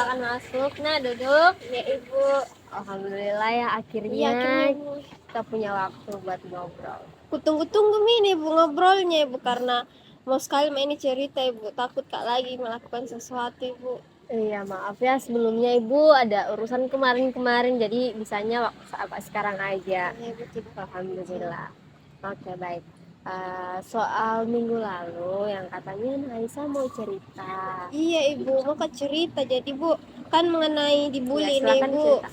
silakan masuk. Nah, duduk. Ya Ibu. Alhamdulillah ya akhirnya Iya akhirnya Ibu. kita punya waktu buat ngobrol. Kutunggu-tunggu nih Ibu ngobrolnya Ibu karena mau sekali ini cerita Ibu, takut Kak lagi melakukan sesuatu Ibu. Iya, maaf ya sebelumnya Ibu ada urusan kemarin-kemarin jadi bisanya waktu sekarang aja. Ya Ibu tidak. Alhamdulillah. Oke, baik. Soal minggu lalu yang katanya Aisyah mau cerita. Iya Ibu, mau Kak cerita jadi Bu, kan mengenai Ya, dibully nih silakan Bu. cerita.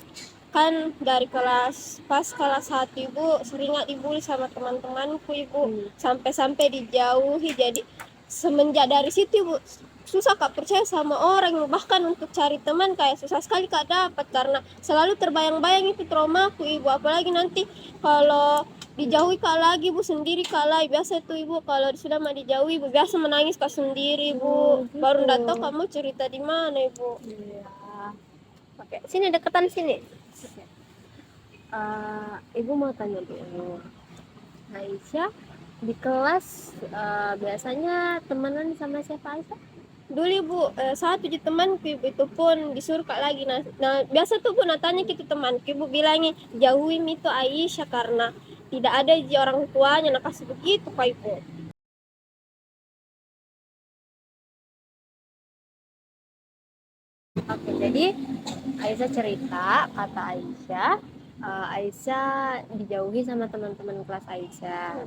Kan dari pas kelas 1 Ibu sering dibully sama teman-temanku Ibu, sampai-sampai dijauhi. Jadi semenjak dari situ Ibu susah Kak percaya sama orang, bahkan untuk cari teman kayak susah sekali Kak dapat karena selalu terbayang-bayang itu traumaku Ibu. Apalagi nanti kalau dijauhi Kak lagi Bu, sendiri Kak lagi. Biasa tuh Ibu kalau sudah mau dijauhi Ibu biasa menangis Kak sendiri Bu. Gitu. Baru nggak tahu kamu cerita di mana Ibu. Iya. Oke, sini deketan sini. Ibu mau tanya dulu. Aisyah di kelas biasanya temenan sama siapa Aisyah? Dulu Ibu, satu di temanku Ibu itu pun disuruh Kak lagi. Nah biasa tuh Bu natanya gitu temanku Ibu bilangnya jauhin itu Aisyah karena tidak ada orang tuanya, nah kasih begitu Kak Ibu. Oke, jadi Aisyah cerita, kata Aisyah, Aisyah dijauhi sama teman-teman kelas Aisyah.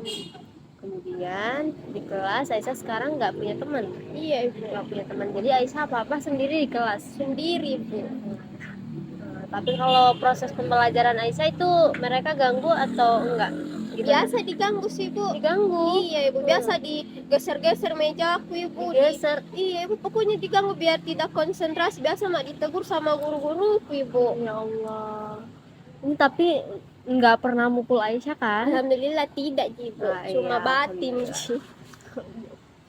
Kemudian di kelas Aisyah sekarang nggak punya teman. Iya Ibu. Nggak punya teman. Jadi Aisyah apa-apa sendiri di kelas. Sendiri Ibu. Tapi kalau proses pembelajaran Aisyah itu mereka ganggu atau enggak? Gimana? Biasa diganggu sih Bu. Diganggu. Iya Ibu, biasa digeser-geser mejaku Ibu. Digeser. Iya Ibu, pokoknya diganggu biar tidak konsentrasi. Biasa mak ditegur sama guru-guruku Ibu. Ya Allah. Ini tapi nggak pernah mukul Aisyah kan? Alhamdulillah tidak Ibu, cuma Iya, batin.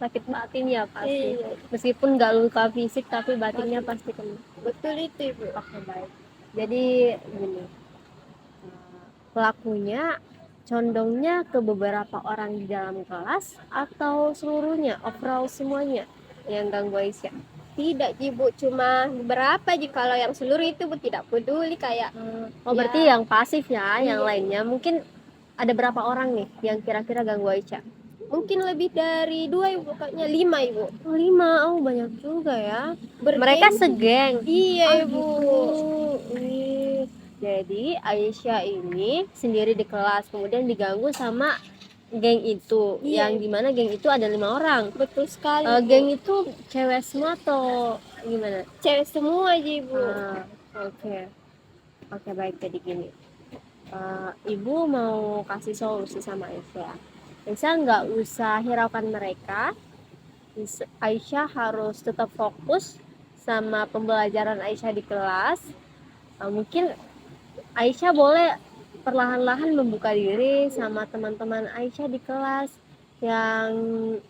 sakit batin ya pasti. Iya. Meskipun nggak luka fisik tapi batinnya pasti kena. Betul itu Ibu. Oke, baik. Jadi gini, pelakunya condongnya ke beberapa orang di dalam kelas atau seluruhnya, overall semuanya yang ganggu Aisyah? Tidak Ibu, cuma beberapa kalau yang seluruh itu Bu tidak peduli kayak. Oh, berarti yang pasif ya, yang lainnya mungkin ada berapa orang nih yang kira-kira ganggu Aisyah? Mungkin lebih dari 2 Ibu, kayaknya 5 Ibu. Oh, 5, oh banyak juga ya. Bergeng. Mereka segeng. Iya Ibu. Gitu. Jadi Aisyah ini sendiri di kelas, kemudian diganggu sama geng itu. Iya. Yang dimana geng itu ada 5 orang. Betul sekali. Geng itu cewek semua atau gimana? Cewek semua aja Ibu. Oke. Oke, baik. Jadi gini, Ibu mau kasih solusi sama Aisyah. Aisyah nggak usah hiraukan mereka. Aisyah harus tetap fokus sama pembelajaran Aisyah di kelas. Mungkin Aisyah boleh perlahan-lahan membuka diri sama teman-teman Aisyah di kelas yang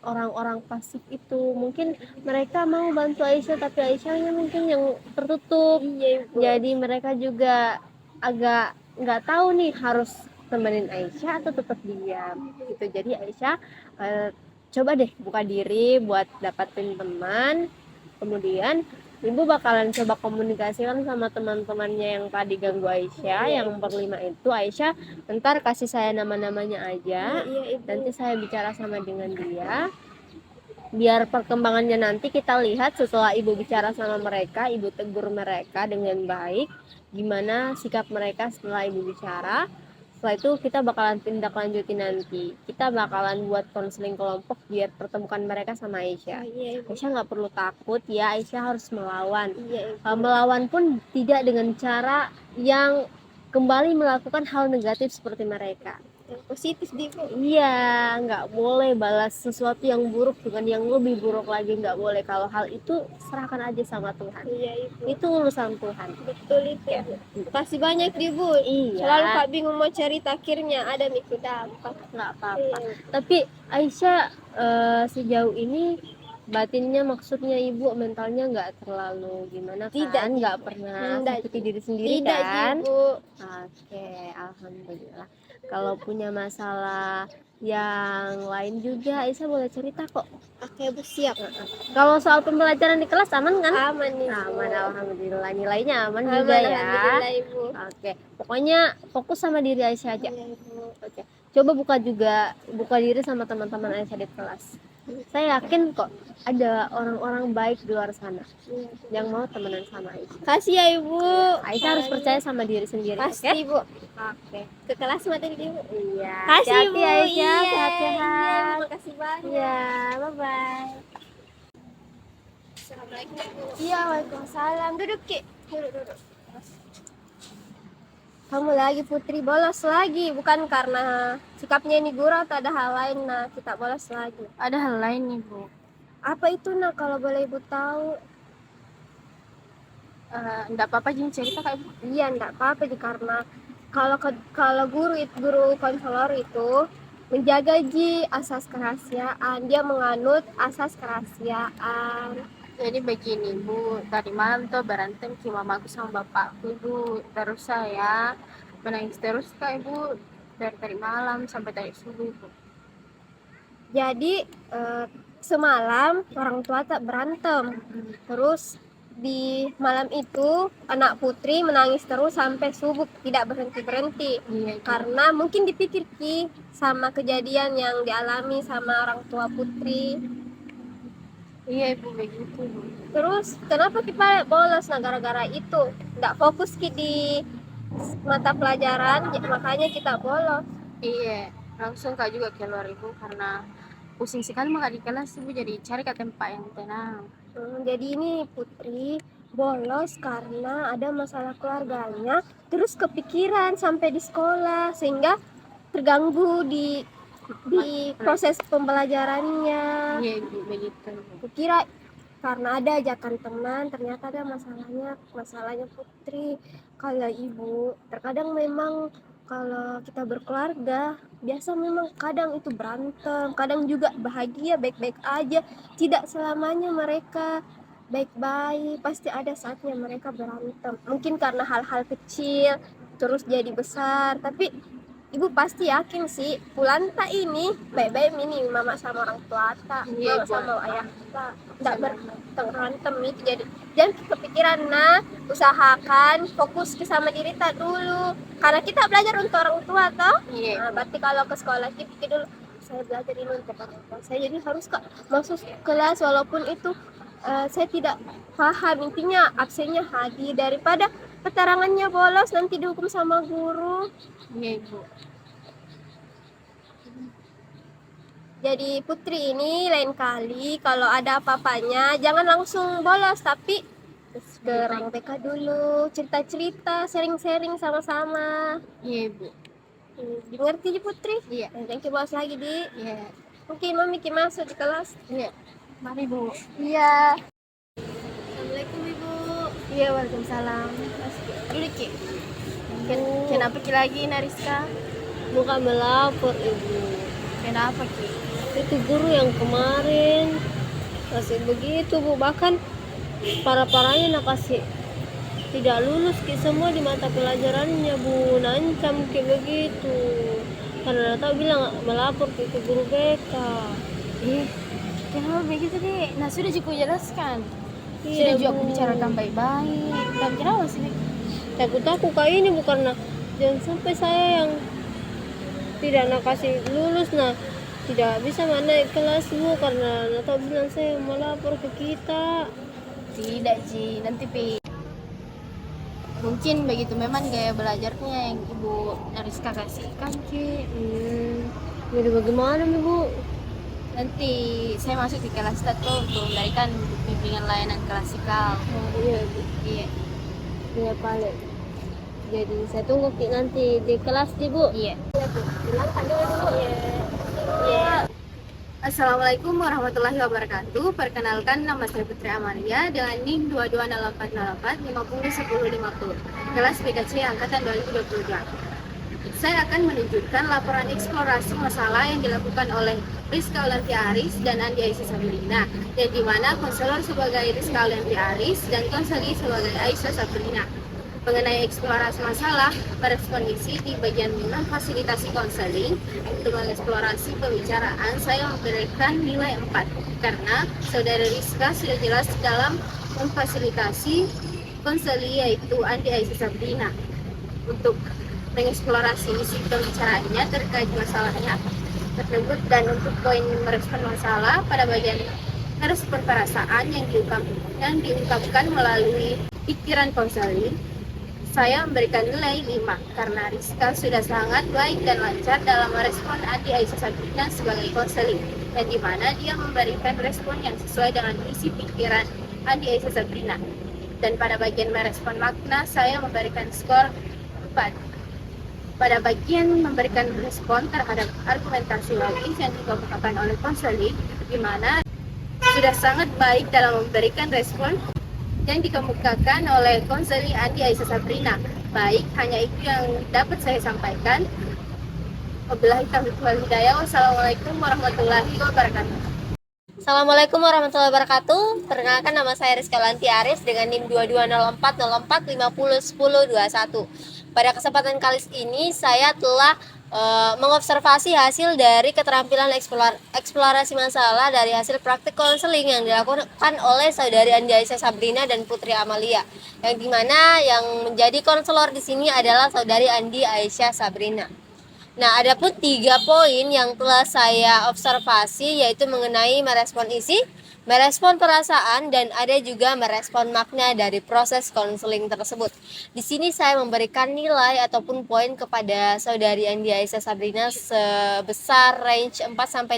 orang-orang pasif itu. Mungkin mereka mau bantu Aisyah tapi Aisyahnya mungkin yang tertutup. Iya Ibu. Jadi mereka juga agak nggak tahu nih harus temenin Aisyah atau tetap diam gitu. Jadi Aisyah coba deh buka diri buat dapatin teman. Kemudian Ibu bakalan coba komunikasikan sama teman-temannya yang tadi ganggu Aisyah, yang berlima itu. Aisyah, bentar kasih saya nama-namanya aja. Iya Ibu. Nanti saya bicara sama dengan dia. Biar perkembangannya nanti kita lihat setelah Ibu bicara sama mereka, Ibu tegur mereka dengan baik. Gimana sikap mereka setelah Ibu bicara. Setelah itu kita bakalan tindak lanjuti nanti. Kita bakalan buat konseling kelompok biar pertemukan mereka sama Aisyah. Iya Ibu. Aisyah nggak perlu takut ya, Aisyah harus melawan. Iya Ibu. Melawan pun tidak dengan cara yang kembali melakukan hal negatif seperti mereka. Yang positif Ibu. Iya, nggak boleh balas sesuatu yang buruk dengan yang lebih buruk lagi, nggak boleh. Kalau hal itu serahkan aja sama Tuhan. Iya Ibu. Itu urusan Tuhan. Betul itu Ibu. Kasih banyak Ibu. Iya. Selalu Kak bingung mau cerita, akhirnya ada Miku dapat. Nggak apa-apa. Tapi Aisyah sejauh ini batinnya, maksudnya Ibu mentalnya nggak terlalu gimana kan? Tidak, nggak pernah sakiti diri sendiri tidak kan? Ibu. Oke, alhamdulillah. Kalau punya masalah yang lain juga Aisyah boleh cerita kok. Oke Bu, siap. Kalau soal pembelajaran di kelas aman kan? Aman nih Bu. Aman, alhamdulillah. Nilainya aman Aman, juga ya. alhamdulillah Ibu. Oke, pokoknya fokus sama diri Aisyah aja. Iya Ibu. Oke, coba buka diri sama teman-teman Aisyah di kelas. Saya yakin kok ada orang-orang baik di luar sana Iya. yang mau temenan sama Aisyah. Kasih ya Ibu. Aisyah harus percaya sama diri sendiri. Pasti Oke? Ibu. Oke. Ke kelas materi Ibu. Iya. Kasih Hati-hati Ibu. Aisyah, Iya, sehat-sehat. Terima kasih banyak. Iya, bye-bye. Assalamualaikum Bu. Iya, waalaikumsalam. Duduk Ki. Duduk. Kamu lagi Putri bolos lagi, bukan karena sikapnya ini guru atau ada hal lain. Nah, kita bolos lagi. Ada hal lain nih, Bu. Apa itu nah, kalau boleh Ibu tahu? Enggak apa-apa Jin cerita Kak Ibu. Iya, enggak apa-apa Ji, karena kalau guru konselor itu menjaga Ji asas kerahasiaan, dia menganut asas kerahasiaan. Jadi begini Bu, tadi malam tuh berantem si mamaku sama bapakku Bu. Terus saya menangis terus Kak Ibu dari tadi malam sampai tadi subuh Bu. Jadi semalam orang tua tak berantem. Terus di malam itu anak Putri menangis terus sampai subuh, tidak berhenti-berhenti. Iya, Karena mungkin dipikir Ki sama kejadian yang dialami sama orang tua Putri. iya Ibu begitu Bu. Terus kenapa kita bolos? Nah, gara-gara itu nggak fokus Ki di mata pelajaran, makanya kita bolos. Iya, langsung Kak juga keluar Ibu karena pusing sekali maka di kelas Ibu, jadi cari ke tempat yang tenang. Jadi ini Putri bolos karena ada masalah keluarganya, terus kepikiran sampai di sekolah sehingga terganggu di proses pembelajarannya. Iya Ibu begitu Bu. Kukira karena ada ajakan teman, ternyata ada masalahnya Putri. Kalau ibu, terkadang memang kalau kita berkeluarga, biasa memang kadang itu berantem, kadang juga bahagia, baik-baik aja. Tidak selamanya mereka baik-baik, pasti ada saatnya mereka berantem. Mungkin karena hal-hal kecil, terus jadi besar, tapi ibu pasti yakin sih Pulanta ini baik-baik ini mama sama orang tua tak, Iya, mama Ibu. sama ayah tak, tidak berantem itu. Jadi jangan kepikiran, nah usahakan fokus ke sama diri tak dulu, karena kita belajar untuk orang tua toh. Iya Nah, Ibu. berarti kalau ke sekolah kita pikir dulu, saya belajar ini untuk orang tua saya, jadi harus kak masuk kelas walaupun itu saya tidak paham, intinya absennya hadir daripada keterangannya bolos nanti dihukum sama guru. Iya Ibu. Jadi Putri ini lain kali kalau ada apa-apanya jangan langsung bolos, tapi ke ruang BK dulu, cerita-cerita, sharing-sharing sama-sama. Iya Ibu. Dimengerti Ji Putri? Iya. Jangan kita bolos lagi di. Iya. Mungkin Mami Ki masuk di kelas. Iya. Mari Bu. Iya. Assalamualaikum Ibu. Iya, waalaikumsalam. Duduk Ki. Kenapa Ki lagi Nariska? Bukan melapor Ibu. Kenapa Ki? Itu guru yang kemarin kasih begitu Bu, bahkan parah-parahnya nak kasih tidak lulus Ki semua di mata pelajarannya Bu, nancam kayak begitu karena tahu bilang melapor ke guru BK. Kenapa begitu deh? Nah sudah juga jelaskan. Iya, Sudah juga Bu. aku bicarakan baik-baik. Tapi kenapa sih? Takut aku kayak ini Bu, karena jangan sampai saya yang tidak nak kasih lulus, nah tidak bisa naik kelas Bu, karena tahu bilang saya melapor ke kita. Tidak Ji, nanti mungkin begitu memang gaya belajarnya yang Ibu Nariska kasihkan Ki. Jadi bagaimana nih Bu? Nanti saya masuk di kelas satu untuk memberikan bimbingan layanan klasikal. Iya Bu. Iya. Iya paling. Jadi saya tunggu Ki nanti di kelas nih Bu. Iya. Silahkan dulu Bu. Iya. Assalamualaikum warahmatullahi wabarakatuh. Perkenalkan, nama saya Putri Amalia dengan NIM 22808 501050, kelas PKC angkatan 2022. Saya akan menunjukkan laporan eksplorasi masalah yang dilakukan oleh Rizka Aulantia Aris dan Andi Aisyah Sabrina, yang dimana konselor sebagai Rizka Aulantia Aris dan konseli sebagai Aisyah Sabrina. mengenai eksplorasi masalah, merespon isi di bagian 5 fasilitasi konseling. Untuk mengeksplorasi pembicaraan, saya memberikan nilai 4 karena Saudara Rizka sudah jelas dalam memfasilitasi konseling, yaitu Andi Aisyah Sabrina, untuk mengeksplorasi isi pembicaraannya terkait masalahnya tersebut. Dan untuk poin merespon masalah pada bagian merespon perasaan yang diungkapkan melalui pikiran konseling, saya memberikan nilai 5 karena Rizka sudah sangat baik dan lancar dalam merespon Andi Aisyah Sabrina sebagai konseling, dan di mana dia memberikan respon yang sesuai dengan isi pikiran Andi Aisyah Sabrina. Dan pada bagian merespon makna, saya memberikan skor 4. Pada bagian memberikan respon terhadap argumentasi logis yang dikemukakan oleh konseling, di mana sudah sangat baik dalam memberikan respon yang dikemukakan oleh konseling Andi Aisyah Sabrina. Baik, hanya itu yang dapat saya sampaikan. Wabillahi taufiq wal hidayah. Wassalamualaikum warahmatullahi wabarakatuh. Assalamualaikum warahmatullahi wabarakatuh. Perkenalkan, nama saya Rizka Lanti Aris dengan NIM 220404501021. Pada kesempatan kali ini saya telah mengobservasi hasil dari keterampilan eksplorasi masalah dari hasil praktik konseling yang dilakukan oleh Saudari Andi Aisyah Sabrina dan Putri Amalia, yang dimana yang menjadi konselor di sini adalah Saudari Andi Aisyah Sabrina. Nah, ada pun 3 poin yang telah saya observasi, yaitu mengenai merespon isi, merespon perasaan, dan ada juga merespon makna dari proses konseling tersebut. Di sini saya memberikan nilai ataupun poin kepada Saudari Andi Aisyah Sabrina sebesar range 4-5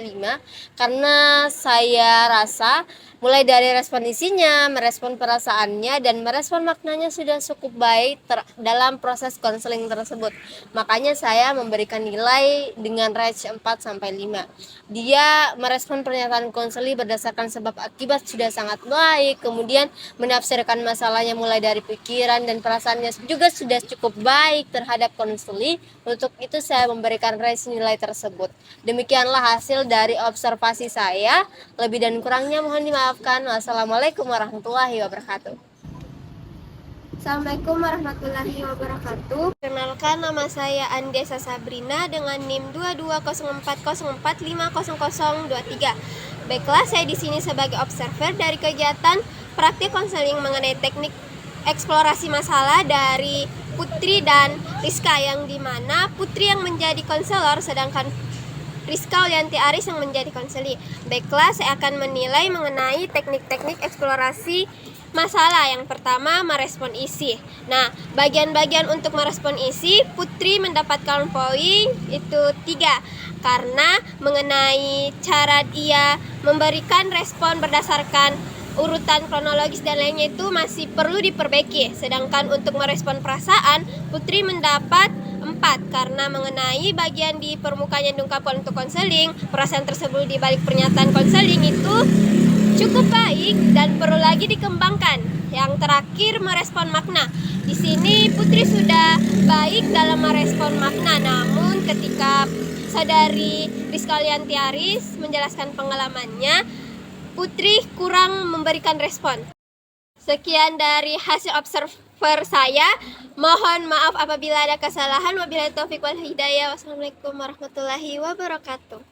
karena saya rasa mulai dari respon isinya, merespon perasaannya, dan merespon maknanya sudah cukup baik dalam proses konseling tersebut. Makanya saya memberikan nilai dengan range 4-5. Dia merespon pernyataan konseling berdasarkan sebab akibat sudah sangat baik, kemudian menafsirkan masalahnya mulai dari pikiran dan perasaannya juga sudah cukup baik terhadap konseling. Untuk itu saya memberikan range nilai tersebut. Demikianlah hasil dari observasi saya. Lebih dan kurangnya mohon dimaafkan. Wassalamualaikum warahmatullahi wabarakatuh. Assalamualaikum warahmatullahi wabarakatuh. Perkenalkan, nama saya Andesa Sabrina dengan NIM 220404500023. Baiklah, saya di sini sebagai observer dari kegiatan praktik konseling mengenai teknik eksplorasi masalah dari Putri dan Rizka, yang dimana Putri yang menjadi konselor sedangkan Rizka Olianti Aris yang menjadi konseli. Baiklah, saya akan menilai mengenai teknik-teknik eksplorasi masalah. Yang pertama, merespon isi. Nah, bagian-bagian untuk merespon isi, Putri mendapatkan poin itu 3 karena mengenai cara dia memberikan respon berdasarkan urutan kronologis dan lainnya itu masih perlu diperbaiki. Sedangkan untuk merespon perasaan, Putri mendapat 4 karena mengenai bagian di permukaan yang diungkapkan untuk konseling, perasaan tersebut di balik pernyataan konseling itu cukup baik dan perlu lagi dikembangkan. Yang terakhir, merespon makna. Di sini Putri sudah baik dalam merespon makna, namun ketika Saudari Rizka Olianti Aris menjelaskan pengalamannya, Putri kurang memberikan respon. Sekian dari hasil observer saya. Mohon maaf apabila ada kesalahan. Wabillahi taufiq wal hidayah. Wassalamualaikum warahmatullahi wabarakatuh.